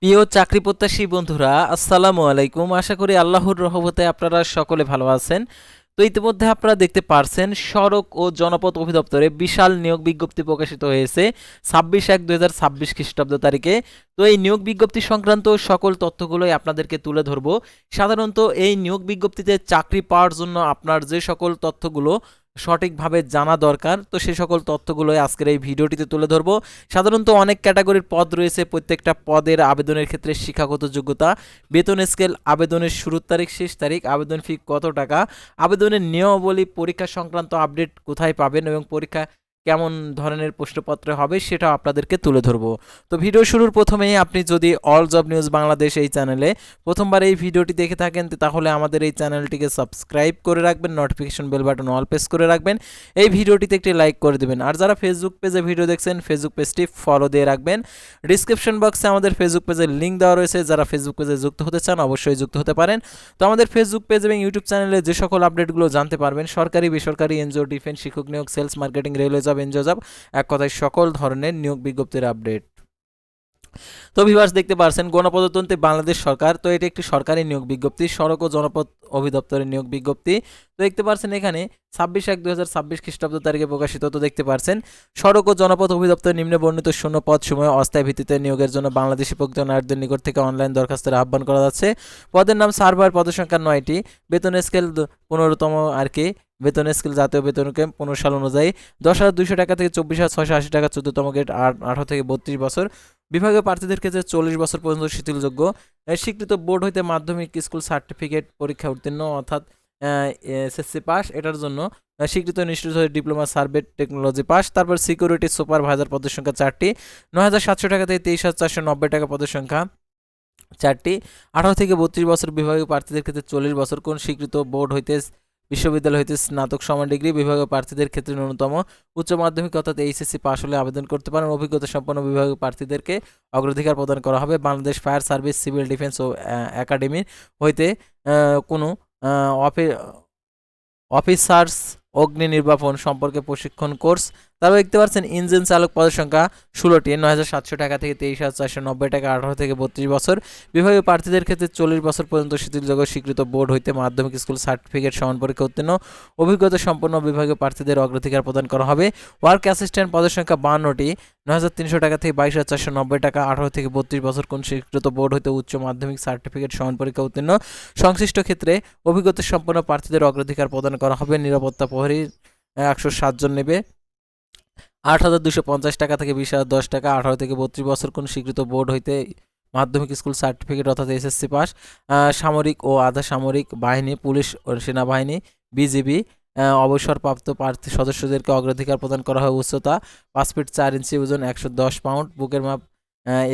প্রিয় চাকরি প্রত্যাশী বন্ধুরা, আসসালামু আলাইকুম। আশা করি আল্লাহর রহমতে আপনারা সকলে ভালো আছেন। তো ইতিমধ্যে আপনারা দেখতে পারছেন সড়ক ও জনপথ অধিদপ্তরে বিশাল নিয়োগ বিজ্ঞপ্তি প্রকাশিত হয়েছে 26/1/2026 খ্রিস্টাব্দ তারিখে। তো এই নিয়োগ বিজ্ঞপ্তি সংক্রান্ত সকল তথ্যগুলোই আপনাদেরকে তুলে ধরবো। সাধারণত এই নিয়োগ বিজ্ঞপ্তিতে চাকরি পাওয়ার জন্য আপনার যে সকল তথ্যগুলো সঠিকভাবে জানা দরকার, তো সেই সকল তথ্যগুলোই আজকের এই ভিডিওটিতে তুলে ধরবো। সাধারণত অনেক ক্যাটাগরির পদ রয়েছে। প্রত্যেকটা পদের আবেদনের ক্ষেত্রে শিক্ষাগত যোগ্যতা, বেতন স্কেল, আবেদনের শুরুর তারিখ, শেষ তারিখ, আবেদন ফি কত টাকা, আবেদনের নিয়মাবলী, পরীক্ষা সংক্রান্ত আপডেট কোথায় পাবেন এবং পরীক্ষা কেমন ধরনের প্রশ্নপত্র হবে সেটাও আপনাদেরকে তুলে ধরবো। তো ভিডিও শুরুর প্রথমেই আপনি যদি অল জব নিউজ বাংলাদেশ এই চ্যানেলে প্রথমবার এই ভিডিওটি দেখে থাকেন তাহলে আমাদের এই চ্যানেলটিকে সাবস্ক্রাইব করে রাখবেন, notification bell button all press করে রাখবেন, এই ভিডিওটিতে একটি লাইক করে দেবেন। আর যারা ফেসবুক পেজে ভিডিও দেখছেন ফেসবুক পেজটি ফলো দিয়ে রাখবেন। ডিসক্রিপশন বক্সে আমাদের ফেসবুক পেজের লিঙ্ক দেওয়া রয়েছে, যারা ফেসবুক পেজে যুক্ত হতে চান অবশ্যই যুক্ত হতে পারেন। তো আমাদের ফেসবুক পেজ এবং ইউটিউব চ্যানেলে যে সকল আপডেটগুলো জানতে পারবেন, সরকারি, বেসরকারি, এনজিও, ডিফেন্স, শিক্ষক নিয়োগ, sales, marketing, railway job, NGO job, এক কথায় সকল ধরনের নিয়োগ বিজ্ঞপ্তির আপডেট। তো ভিউয়ার্স, দেখতে পারছেন গণপ্রজাতন্ত্রী বাংলাদেশ সরকার, তো এটি একটি সরকারি নিয়োগ বিজ্ঞপ্তি, সড়ক ও জনপথ অধিদপ্তরের নিয়োগ বিজ্ঞপ্তি। তো দেখতে পারছেন এখানে 26/1/2026 খ্রিস্টাব্দ তারিখে প্রকাশিত। তো দেখতে পারছেন সড়ক ও জনপথ অধিদপ্তর নিম্নে বর্ণিত শূন্য পদ সময় অস্থায়ী ভিত্তিতে নিয়োগের জন্য বাংলাদেশি প্রকৃত নাগরিকদের নিকট থেকে অনলাইন দরখাস্তের আহ্বান করা যাচ্ছে। পদের নাম সার্ভার, পদের সংখ্যা 9টি, বেতন স্কেল 15তম আর কি, বেতন স্কেল জাতীয় বেতন ক্রম 15 সাল অনুযায়ী 10,200 টাকা থেকে 24,680 টাকা, 14তম গ্রেড 18 থেকে 32 বছর। বিভাগীয় প্রার্থীদের ক্ষেত্রে 40 বছর পর্যন্ত শিথিলযোগ্য। স্বীকৃত বোর্ড হইতে মাধ্যমিক স্কুল সার্টিফিকেট পরীক্ষা উত্তীর্ণ অর্থাৎ এসএসসি পাস, এটার জন্য স্বীকৃত ইনস্টিটিউট হতে ডিপ্লোমা সার্ভে টেকনোলজি পাস। তারপর সিকিউরিটি সুপারভাইজার পদের সংখ্যা 4টি, 9,700 টাকা থেকে 23,490 টাকা পদের সংখ্যা 4টি। 18 থেকে 32 বছর বিভাগীয় প্রার্থীদের ক্ষেত্রে 40 বছর। কোন স্বীকৃত বোর্ড হইতে বিশ্ববিদ্যালয় হইতে স্নাতক সমান ডিগ্রি। বিভাগীয় প্রার্থীদের ক্ষেত্রে ন্যূনতম উচ্চ মাধ্যমিক অর্থাৎ এইচএসসি পাস হলে আবেদন করতে পারেন। অভিজ্ঞতা সম্পন্ন বিভাগীয় প্রার্থীদেরকে অগ্রাধিকার প্রদান করা হবে। Bangladesh fire service, civil defence ও একাডেমি হইতে কোনো অফিসার্স অগ্নি নির্বাপন সম্পর্কে প্রশিক্ষণ কোর্স। তারপর দেখতে পাচ্ছেন ইঞ্জিন চালক পদের সংখ্যা 16টি, 9,700 টাকা থেকে 23,490 টাকা, 18 থেকে 32 বছর। বিভাগীয় প্রার্থীদের ক্ষেত্রে 40 বছর পর্যন্ত শিথিলযোগ্য, স্বীকৃত বোর্ড হইতে মাধ্যমিক স্কুল সার্টিফিকেট সমান পরীক্ষা উত্তীর্ণ, অভিজ্ঞতা সম্পন্ন বিভাগীয় প্রার্থীদের অগ্রাধিকার প্রদান করা হবে। ওয়ার্ক অ্যাসিস্ট্যান্ট পদের সংখ্যা 52টি, 9,300 টাকা থেকে 22,490 টাকা, 18 থেকে 32 বছর। কোন স্বীকৃত বোর্ড হইতে উচ্চ মাধ্যমিক সার্টিফিকেট সমান পরীক্ষা উত্তীর্ণ, সংশ্লিষ্ট ক্ষেত্রে অভিজ্ঞতা সম্পন্ন প্রার্থীদের অগ্রাধিকার প্রদান করা হবে। নিরাপত্তা প্রহরী 107 জন নেবে। 8,250 টাকা থেকে 20,010 টাকা, 18 থেকে 32 বছর। কোন স্বীকৃত বোর্ড হইতে মাধ্যমিক স্কুল সার্টিফিকেট অর্থাৎ এসএসসি পাস। সামরিক ও আধা সামরিক বাহিনী, পুলিশ ও সেনাবাহিনী, বিজিবি অবসরপ্রাপ্ত প্রার্থী সদস্যদেরকে অগ্রাধিকার প্রদান করা হয়। উচ্চতা 5 ফিট 4 ইঞ্চি, ওজন 110 পাউন্ড, বুকের মাপ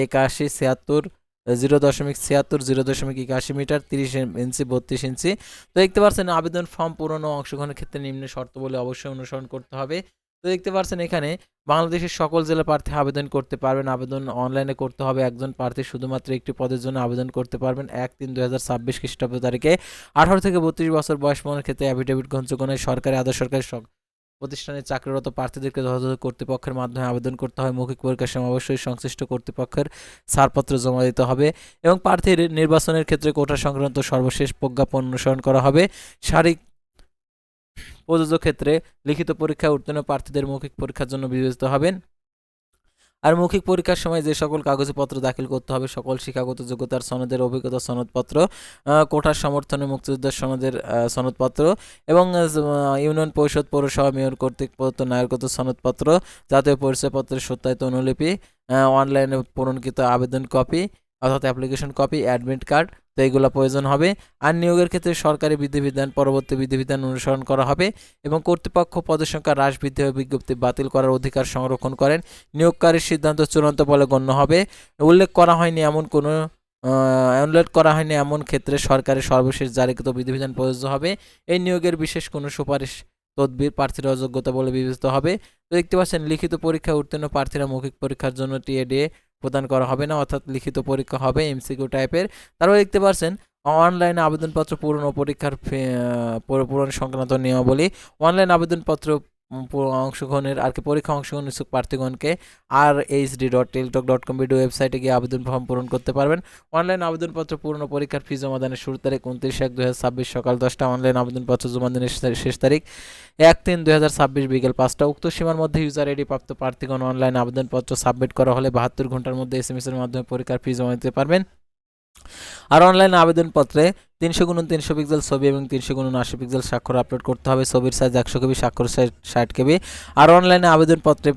81, 76, 0.76, 0.81 মিটার, 30 ইঞ্চি, 32 ইঞ্চি। তো দেখতে পাচ্ছেন আবেদন ফর্ম পূরণ ও অংশগ্রহণের ক্ষেত্রে নিম্ন শর্তাবলী অবশ্যই অনুসরণ করতে হবে। তো দেখতে পাচ্ছেন এখানে বাংলাদেশের সকল জেলা প্রার্থী আবেদন করতে পারবেন। আবেদন অনলাইনে করতে হবে। একজন প্রার্থী শুধুমাত্র একটি পদের জন্য আবেদন করতে পারবেন 1/3/2026 খ্রিস্টাব্দ তারিখে। 18 থেকে 32 বছর বয়স প্রমাণের ক্ষেত্রে অ্যাফিডেভিট গ্রহণযোগ্য নয়। সরকারি, আধা সরকারি প্রতিষ্ঠানে চাকরিরত প্রার্থীদেরকে যথাযথ কর্তৃপক্ষের মাধ্যমে আবেদন করতে হয়। মৌখিক পরীক্ষার সময় অবশ্যই সংশ্লিষ্ট কর্তৃপক্ষের ছাড়পত্র জমা দিতে হবে এবং প্রার্থীর নির্বাচনের ক্ষেত্রে কোটা সংক্রান্ত সর্বশেষ প্রজ্ঞাপন অনুসরণ করা হবে। শারীরিক প্রযোজ্য ক্ষেত্রে লিখিত পরীক্ষায় উত্তীর্ণ প্রার্থীদের মৌখিক পরীক্ষার জন্য বিবেচিত হবেন। আর মৌখিক পরীক্ষার সময় যে সকল কাগজপত্র দাখিল করতে হবে, সকল শিক্ষাগত যোগ্যতার সনদের, অভিজ্ঞতা সনদপত্র, কোটার সমর্থনে মুক্তিযোদ্ধার সনদের সনদপত্র এবং ইউনিয়ন পরিষদ, পৌরসভা, মেয়র কর্তৃক প্রদত্ত নাগরিকত্ব সনদপত্র, জাতীয় পরিচয়পত্রের সত্যায়িত অনুলিপি, অনলাইনে পূরণকৃত আবেদন কপি অর্থাৎ অ্যাপ্লিকেশন কপি, অ্যাডমিট কার্ড, তো এইগুলো প্রয়োজন হবে। আর নিয়োগের ক্ষেত্রে সরকারি বিধিবিধান, পরবর্তী বিধিবিধান অনুসরণ করা হবে এবং কর্তৃপক্ষ পদের সংখ্যা হ্রাস, বৃদ্ধি ও বিজ্ঞপ্তি বাতিল করার অধিকার সংরক্ষণ করেন। নিয়োগকারীর সিদ্ধান্ত চূড়ান্ত বলে গণ্য হবে। উল্লেখ করা হয়নি এমন ক্ষেত্রে সরকারের সর্বশেষ জারিকৃত বিধিবিধান প্রযোজ্য হবে। এই নিয়োগের বিশেষ কোনো সুপারিশ তদবির প্রার্থীর অযোগ্যতা বলে বিবেচিত হবে। তো দেখতে পাচ্ছেন লিখিত পরীক্ষায় উত্তীর্ণ প্রার্থীরা মৌখিক পরীক্ষার জন্য টিএডিএ প্রদান করা হবে না, অর্থাৎ লিখিত পরীক্ষা হবে এমসিকিউ টাইপের। তারপর দেখতে পাচ্ছেন অনলাইনে আবেদনপত্র পূরণ ও পরীক্ষার পূরণ সংক্রান্ত নিয়মাবলী। অনলাইন আবেদনপত্র অংশগ্রহণের আর কি পরীক্ষা অংশগ্রহণ ইচ্ছুক প্রার্থীগণকে rhd.টেলিটক.com ভিডিও ওয়েবসাইটে গিয়ে আবেদন ফর্ম পূরণ করতে পারবেন। অনলাইন আবেদনপত্র পূরণ ও পরীক্ষার ফি জমাদানের শুরু তারিখ 29/1/2026 সকাল 10টা। অনলাইন আবেদনপত্র জমা দানের শেষ তারিখ 1/3/2026 বিকেল 5টা। উক্ত সীমার মধ্যে ইউজার আইডি প্রাপ্ত প্রার্থীগণ অনলাইন আবেদনপত্র সাবমিট করা হলে 72 ঘন্টার মধ্যে এসএমএস এর মাধ্যমে পরীক্ষার ফি জমা দিতে পারবেন। আর অনলাইন আবেদনপত্রে 300x300 পিক্সেল ছবি এবং 300x80 পিক্সেল স্বাক্ষর আপলোড করতে হবে। ছবির সাইজ 100 কেবি, স্বাক্ষর সাইজ 60 কেবি। আর অনলাইনে আবেদনপত্রে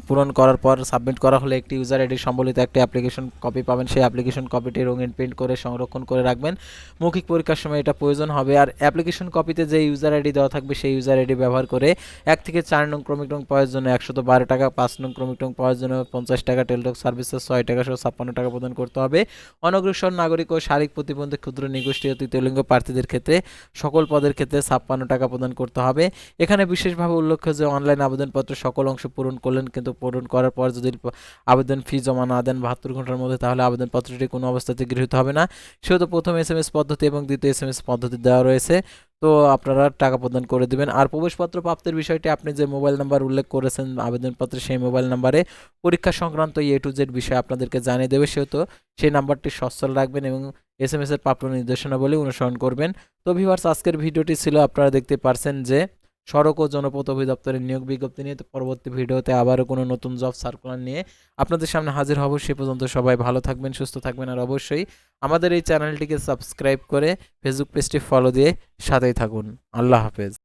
পূরণ করার পর সাবমিট করা হলে একটি ইউজার আইডি সম্বলিত একটি অ্যাপ্লিকেশন কপি পাবেন। সেই অ্যাপ্লিকেশন কপিটি রঙিন প্রিন্ট করে সংরক্ষণ করে রাখবেন। মৌখিক পরীক্ষার সময় এটা প্রয়োজন হবে। আর অ্যাপ্লিকেশন কপিতে যে ইউজার আইডি দেওয়া থাকবে সেই ইউজার আইডি ব্যবহার করে 1 থেকে 4 নং ক্রমিক রং পাওয়ার জন্য 112 টাকা, 5 নং ক্রমিক রং পাওয়ার জন্য 50 টাকা, টেলিটক সার্ভিসেস 6 টাকা সহ 56 টাকা প্রদান করতে হবে। অনগ্রসর নাগরিক ও শারীরিক প্রতিবন্ধী ক্ষুদ্র নিগোষ্ঠী ও তৃতীয় লিঙ্গ প্রার্থীদের ক্ষেত্রে সকল পদের ক্ষেত্রে 56 টাকা প্রদান করতে হবে। এখানে বিশেষভাবে উল্লেখ্য যে অনলাইন আবেদনপত্র সকল অংশ পূরণ করলেন, কিন্তু পূরণ করার পর যদি আবেদন ফি জমা না দেন 72 ঘন্টার মধ্যে, তাহলে আবেদনপত্রটি কোনো অবস্থাতে গৃহীত হবে না। সেহেতু প্রথম এসএমএস পদ্ধতি এবং দ্বিতীয় এসএমএস পদ্ধতি দেওয়া রয়েছে, তো আপনারা টাকা প্রদান করে দিবেন। আর প্রবেশপত্র প্রাপ্তির বিষয়টি আপনি যে মোবাইল নাম্বার উল্লেখ করেছেন আবেদনপত্রে সেই মোবাইল নাম্বারে পরীক্ষা সংক্রান্ত A to Z বিষয় আপনাদেরকে জানিয়ে দেবে, সেহেতু সেই নাম্বারটি সচল রাখবেন এবং এসএমএস এর প্রাপ্ত নির্দেশনাবলী অনুসরণ করবেন। তো ভিউয়ার্স, আজকের ভিডিওটি ছিল, আপনারা দেখতে পারছেন যে সড়ক ও জনপথ অধিদপ্তরের নিয়োগ বিজ্ঞপ্তি নিয়ে। তো পরবর্তী ভিডিওতে আবারও কোনো নতুন জব সার্কুলার নিয়ে আপনাদের সামনে হাজির হব। সে পর্যন্ত সবাই ভালো থাকবেন, সুস্থ থাকবেন, আর অবশ্যই আমাদের এই চ্যানেলটিকে সাবস্ক্রাইব করে ফেসবুক পেজটি ফলো দিয়ে সাথেই থাকুন। আল্লাহ হাফেজ।